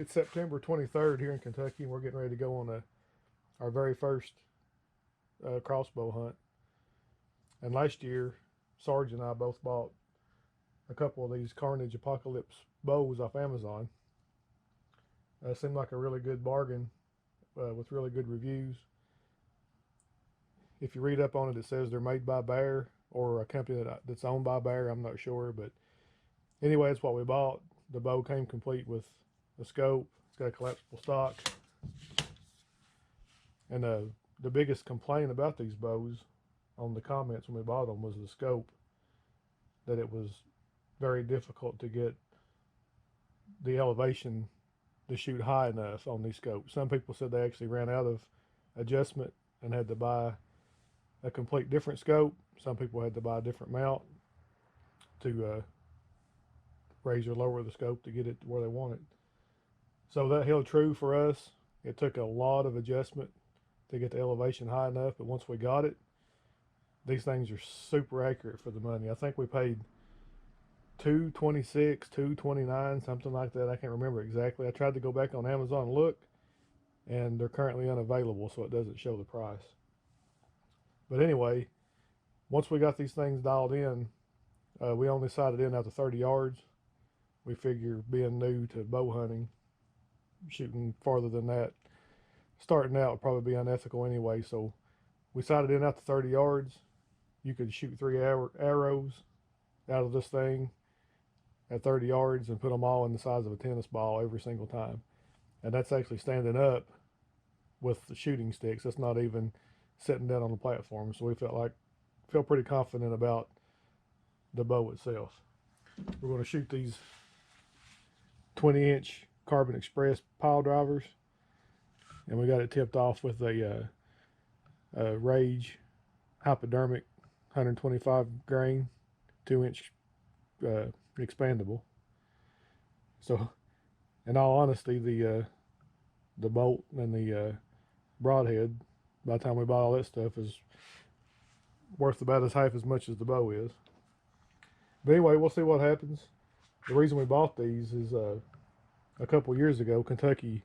It's September 23rd here in Kentucky, and we're getting ready to go on our very first crossbow hunt. And last year, Sarge and I both bought a couple of these Carnage Apocalypse bows off Amazon. Seemed like a really good bargain with really good reviews. If you read up on it, it says they're made by Bear or a company that's owned by Bear. I'm not sure, but anyway, that's what we bought. The bow came complete with a scope. It's got a collapsible stock. And the biggest complaint about these bows on the comments when we bought them was the scope, that it was very difficult to get the elevation to shoot high enough on these scopes. Some people said they actually ran out of adjustment and had to buy a complete different scope. Some people had to buy a different mount to raise or lower the scope to get it to where they want it. So that held true for us. It took a lot of adjustment to get the elevation high enough, but once we got it, these things are super accurate for the money. I think we paid $226, $229, something like that. I can't remember exactly. I tried to go back on Amazon and look, and they're currently unavailable, so it doesn't show the price. But anyway, once we got these things dialed in, we only sighted in after 30 yards. We figure, being new to bow hunting, shooting farther than that, starting out would probably be unethical anyway. So we sighted in after 30 yards. You could shoot 3 arrows out of this thing at 30 yards and put them all in the size of a tennis ball every single time. And that's actually standing up with the shooting sticks. That's not even sitting down on the platform. So we felt pretty confident about the bow itself. We're going to shoot these 20-inch Carbon Express pile drivers, and we got it tipped off with a Rage hypodermic 125 grain 2-inch expandable. So in all honesty, the bolt and the broadhead, by the time we bought all that stuff, is worth about half as much as the bow is. But anyway, we'll see what happens. The reason we bought these is a couple years ago, Kentucky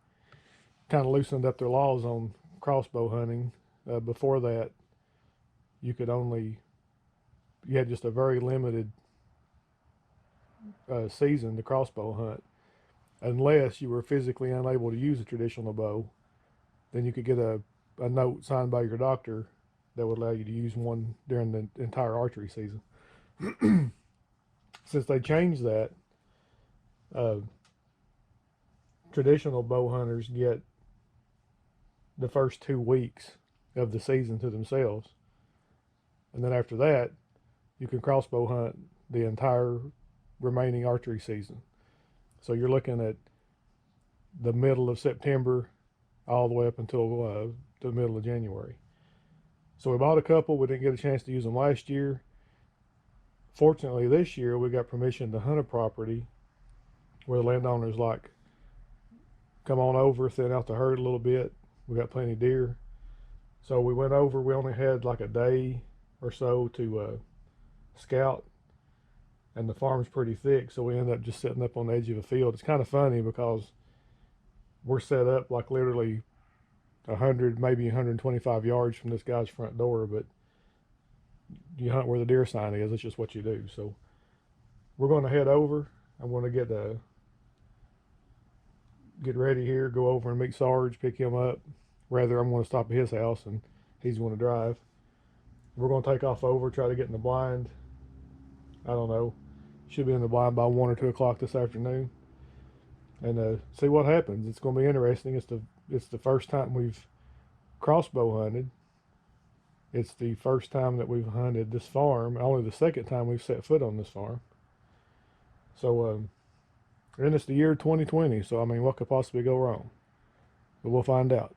kind of loosened up their laws on crossbow hunting. Before that, you had just a very limited season to crossbow hunt. Unless you were physically unable to use a traditional bow, then you could get a note signed by your doctor that would allow you to use one during the entire archery season. Since they changed that, traditional bow hunters get the first 2 weeks of the season to themselves. And then after that, you can crossbow hunt the entire remaining archery season. So you're looking at the middle of September all the way up until the middle of January. So we bought a couple. We didn't get a chance to use them last year. Fortunately, this year we got permission to hunt a property where the landowner's like, come on over, thin out the herd a little bit. We got plenty of deer. So we went over. We only had like a day or so to scout, and the farm's pretty thick, so we ended up just sitting up on the edge of a field. It's kind of funny because we're set up like literally 100, maybe 125 yards from this guy's front door, but you hunt where the deer sign is. It's just what you do. So we're going to head over. I'm going to get ready here, go over and meet Sarge, pick him up. Rather, I'm going to stop at his house and he's going to drive. We're going to take off over, try to get in the blind. I don't know. Should be in the blind by 1 or 2 o'clock this afternoon, and see what happens. It's going to be interesting. It's the first time we've crossbow hunted. It's the first time that we've hunted this farm. Only the second time we've set foot on this farm. So, and it's the year 2020. So I mean, what could possibly go wrong? But we'll find out.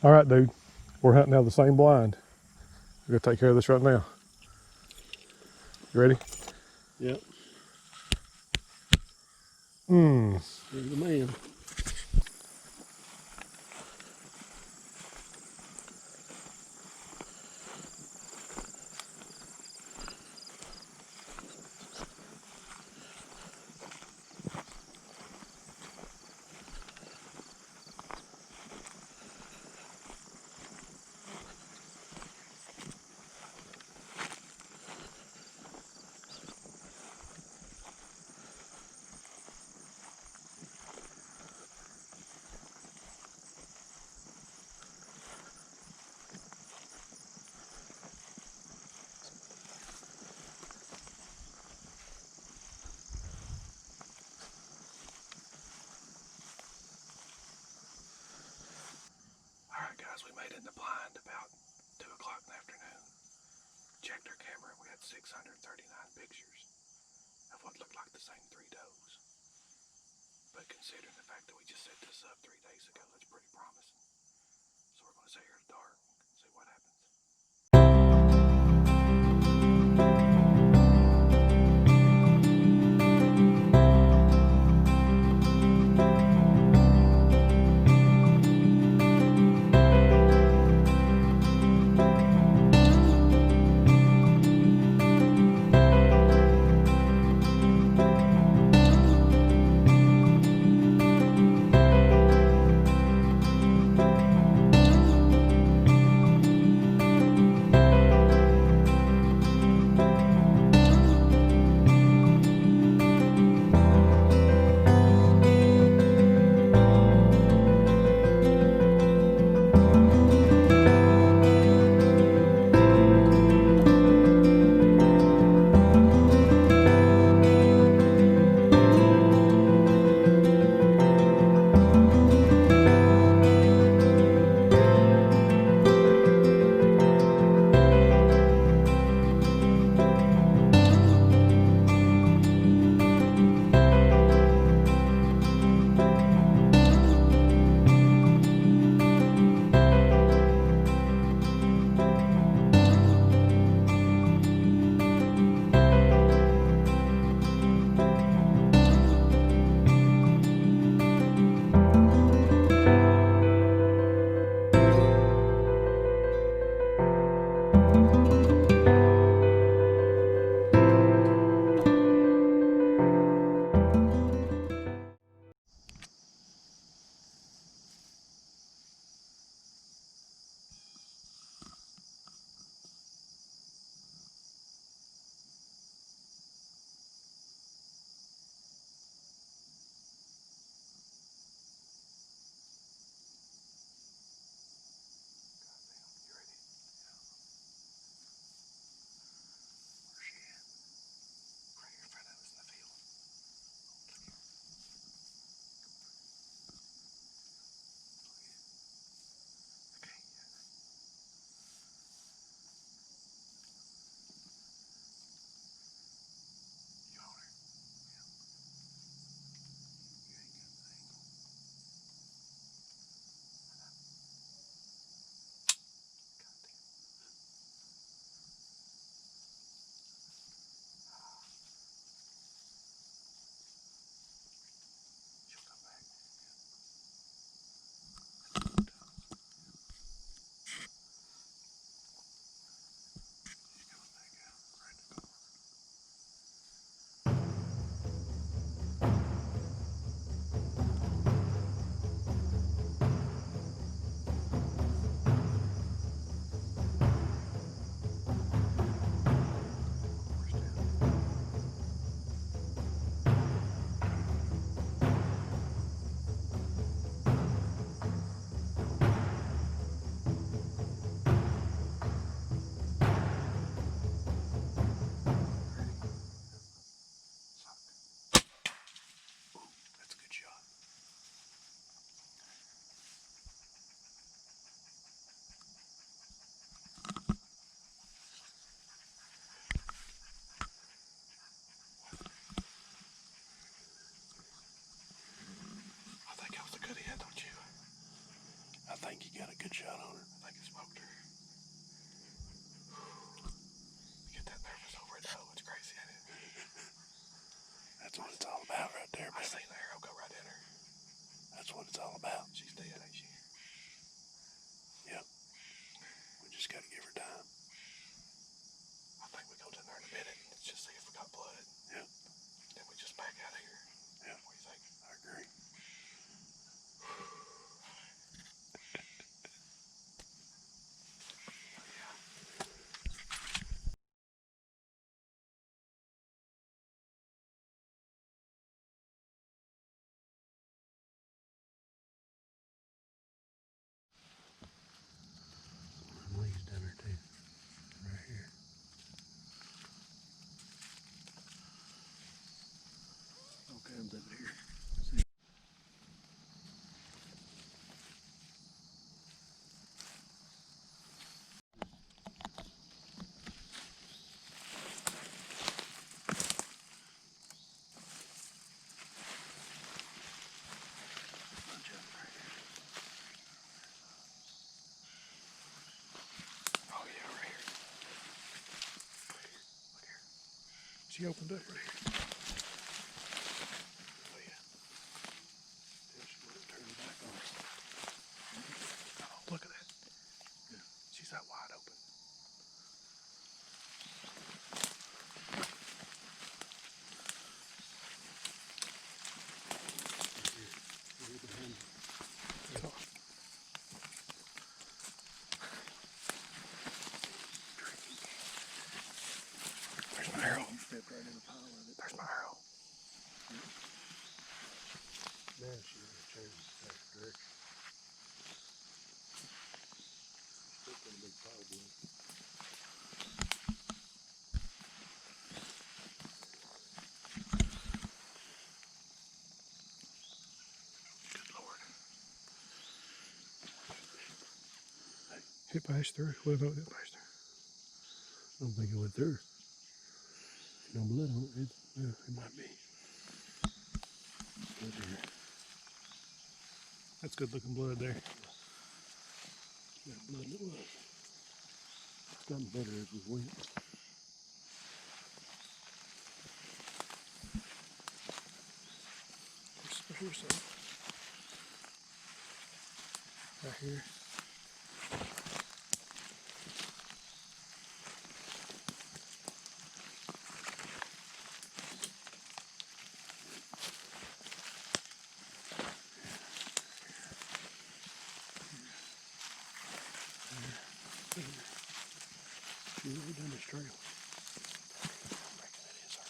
All right, dude. We're hunting out of the same blind. We're gonna take care of this right now. You ready? Yep. Mmm. You're the man. All right, guys, we made it in the blind about 2 o'clock in the afternoon. Checked our camera and we had 639 pictures of what looked like the same 3 does. But considering the fact that we just set this up 3 days ago, that's pretty promising. So we're going to sit here in the dark and see what happens. a good shot on her. I think it smoked her. Get that nervous over it though. It's crazy, ain't it? That's what it's all about right there, baby. I seen the arrow go right in her. That's what it's all about. She's dead, ain't she? Yep. We just got to give her time. I think we go down there in a minute and just see if we got blood. Yep. Then we just back out of here. Yep. What do you think? I agree. Leaves down there too. Right here. Okay, I'm over here. See? Oh yeah, right here. Look here. She opened up right here. Oh yeah. Yeah, she might turn back on. Oh, look at that. Yeah. She's that wide open. Right behind her. Oh. There's my arrow. You stepped right in the pile of it. There's my arrow. Now she would have changed that direction. Still got a big pile of blood. Good Lord. It passed through. What about it passed through? I don't think it went through. No blood on it. Yeah, it might be. Blood here. That's good looking blood there. Yeah, blood it was. It's gotten better as we went. Here's some. Right here. She's right down this trail. I'm making it is her.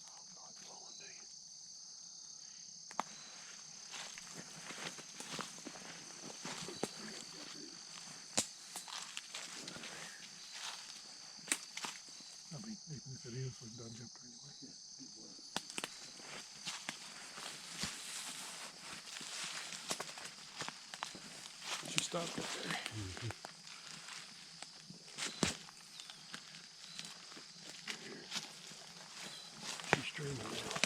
Oh God, blowing, do you? I mean, even if it is, we've done jumped her anyway. Yeah, good blood. She stopped right there. Mm-hmm. She's streaming now.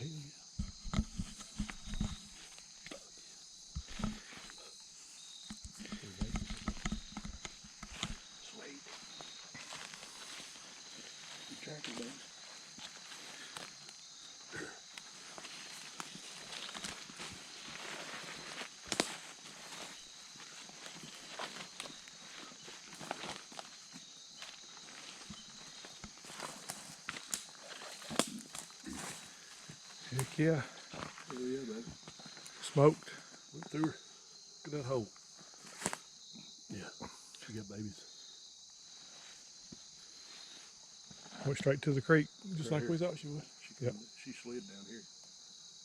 hell yeah. Sweet. Good tracking, baby. Heck yeah. Hell yeah, baby. Smoked. Went through her. Look at that hole. Yeah, she got babies. Went straight to the creek, just Right like we here. thought she would. She Yep. she slid down here,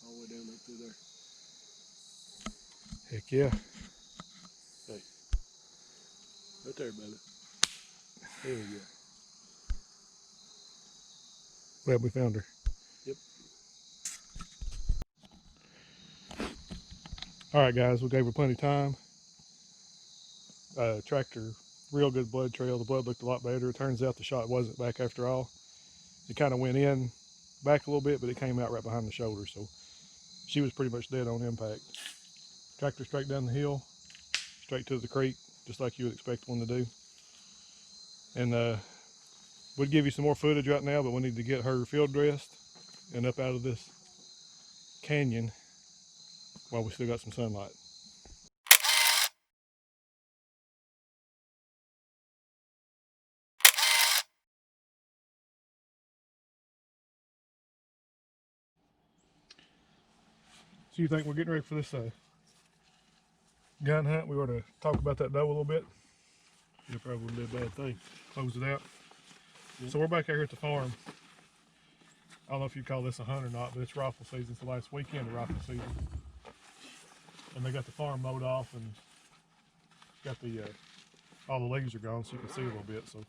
all the way down up through there. Heck yeah. Hey, right there, baby. Hell yeah. Glad we found her. Yep. All right, guys, we gave her plenty of time. Tracked her real good blood trail. The blood looked a lot better. It turns out the shot wasn't back after all. It kind of went in back a little bit, but it came out right behind the shoulder. So she was pretty much dead on impact. Tracked her straight down the hill, straight to the creek, just like you would expect one to do. And we'd give you some more footage right now, but we need to get her field dressed and up out of this canyon while we still got some sunlight. So you think we're getting ready for this gun hunt? We were to talk about that doe a little bit. It probably wouldn't be a bad thing. Close it out. Yep. So we're back out here at the farm. I don't know if you call this a hunt or not, but it's rifle season. It's the last weekend of rifle season. And they got the farm mowed off and got the all the leaves are gone so you can see a little bit. So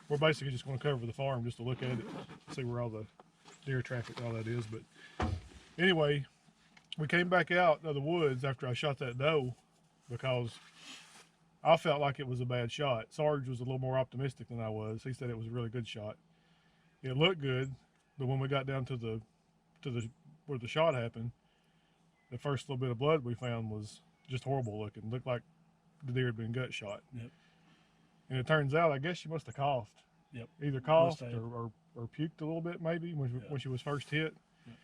we're basically just going to cover the farm just to look at it, see where all the deer traffic and all that is. But anyway, we came back out of the woods after I shot that doe because I felt like it was a bad shot. Sarge was a little more optimistic than I was. He said it was a really good shot. It looked good, but when we got down to the where the shot happened, the first little bit of blood we found was just horrible looking. Looked like the deer had been gut shot. Yep. And it turns out, I guess she must have coughed. Yep. Either coughed Must have. or puked a little bit maybe when she was first hit. Yep.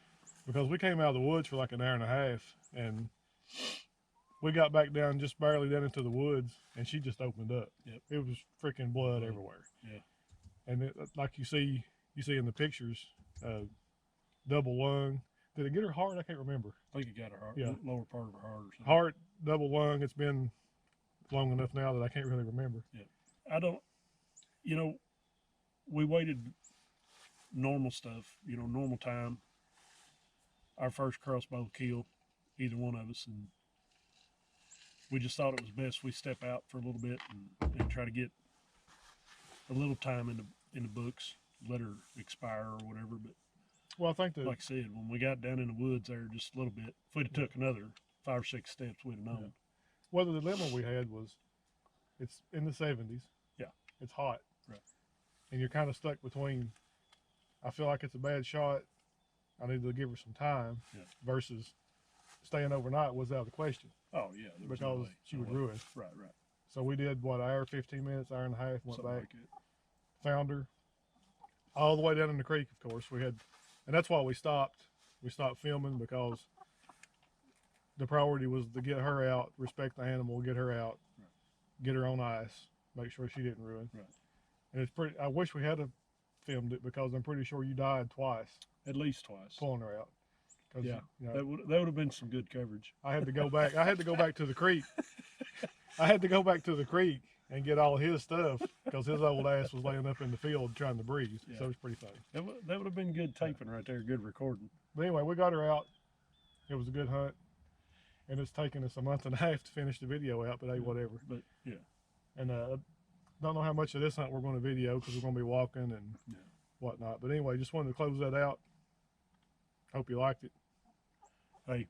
Because we came out of the woods for like an hour and a half, and we got back down just barely down into the woods, and she just opened up. Yep. It was freaking blood everywhere. Yeah. And it, like you see in the pictures, double lung. Did it get her heart? I can't remember. I think it got her heart. Yeah. Lower part of her heart or something. Heart, double lung. It's been long enough now that I can't really remember. Yeah. I don't, we waited normal stuff, normal time. Our first crossbow kill, either one of us, and we just thought it was best we step out for a little bit and try to get a little time in the books, let her expire or whatever. But Well, I think that, like I said, when we got down in the woods there just a little bit, if we'd have took another 5 or 6 steps, we'd have known. well, the dilemma we had was it's in the 70s. Yeah. It's hot. Right. And you're kind of stuck between, I feel like it's a bad shot, I need to give her some time, versus staying overnight was out of the question. Oh, yeah. There was Because no way. she No would way. ruin. Right. So we did, what, an hour, 15 minutes, hour and a half, went Something back, like it. found her, all the way down in the creek, of course. We had, and that's why we stopped. We stopped filming because the priority was to get her out, respect the animal, get her out, get her on ice, make sure she didn't ruin. Right. And it's pretty, I wish we had have filmed it because I'm pretty sure you died twice At least twice. pulling her out. Yeah. You know, That would have been some good coverage. I had to go back. I had to go back to the creek. I had to go back to the creek and get all his stuff because his old ass was laying up in the field trying to breathe. Yeah. So it was pretty funny. That would have been good taping right there, good recording. But anyway, we got her out. It was a good hunt. And it's taken us a month and a half to finish the video out, but hey, whatever. But yeah. And don't know how much of this hunt we're going to video because we're going to be walking and whatnot. But anyway, just wanted to close that out. Hope you liked it. Hey,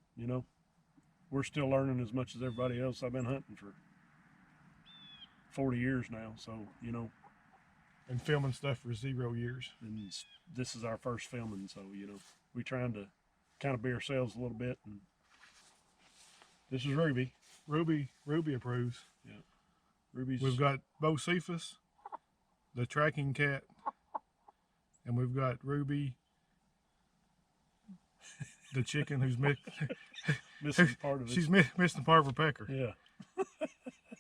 we're still learning as much as everybody else. I've been hunting for 40 years now, so And filming stuff for 0 years. and this is our first filming, so we trying to kind of be ourselves a little bit. And this is Ruby. Ruby approves. Yeah, Ruby's. We've got Bo Cephas, the tracking cat, and we've got Ruby, the chicken who's missing part of it. she's missing part of her pecker. Yeah,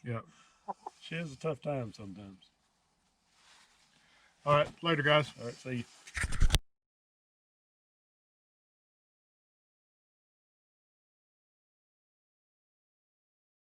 Yeah. she has a tough time sometimes. All right, later, guys. All right, see you.